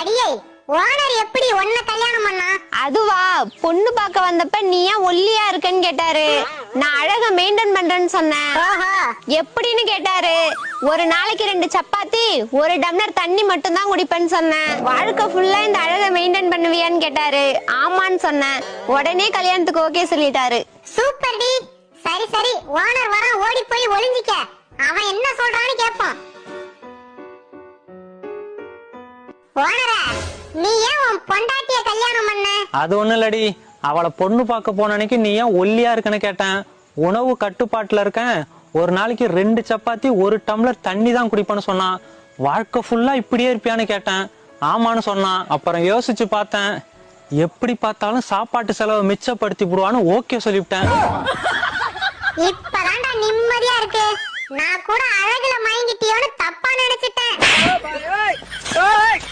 அடியே ஓனர் எப்படி உன்னை கல்யாணம் பண்ணா? அதுவா, பொண்ணு பார்க்க வந்தப்ப நீ ஏன் ஒல்லியா இருக்கன்னு கேட்டாரு. நான் அழக மெயின்டைன் பண்றேன்னு சொன்னேன். ஓஹோ, எப்படின்னு கேட்டாரு. ஒரு நாளைக்கு 2 சப்பாத்தி 1 டம்ளர் தண்ணி மட்டும் தான் குடிப்பேன்னு சொன்னேன். வாழ்க்கை ஃபுல்லா இந்த அழக மெயின்டைன் பண்ணுவியான்னு கேட்டாரு. ஆமான்னு சொன்னேன். உடனே கல்யாணத்துக்கு ஓகே சொல்லிட்டாரு. சூப்பர் டி. சரி சரி, ஓனர் வர, ஓடி போய் ஒளிஞ்சிக்க. அவன் என்ன சொல்றான்னு கேட்போம். ஓனரா, நீ ஏன் உன் பொண்டாட்டிய கல்யாணம் பண்ண? அது ஒண்ணும் இல்லடி, அவளை பொண்ணு பார்க்க போன அன்னைக்கு நீ ஏன் ஒல்லியா இருக்கன்னு கேட்டேன். உணவு கட்டுப்பாட்டுல இருக்கேன், ஒரு நாளைக்கு 2 சப்பாத்தி 1 டம்ளர் தண்ணி தான் குடிப்பேன்னு சொன்னான். வாழ்க்கை ஃபுல்லா இப்படியே இருப்பியான்னு கேட்டேன். ஆமான்னு சொன்னான். அப்புறம் யோசிச்சு பார்த்தேன், எப்படி பார்த்தாலும் சாப்பாட்டு செலவை மிச்சப்படுத்தி விடுவான்னு ஓகே சொல்லிவிட்டேன். இப்பதான்டா நிம்மதியா இருக்கு. நான் கூட அழகுல மயங்கிட்டியோன்னு தப்பா நினைச்சிட்டேன்.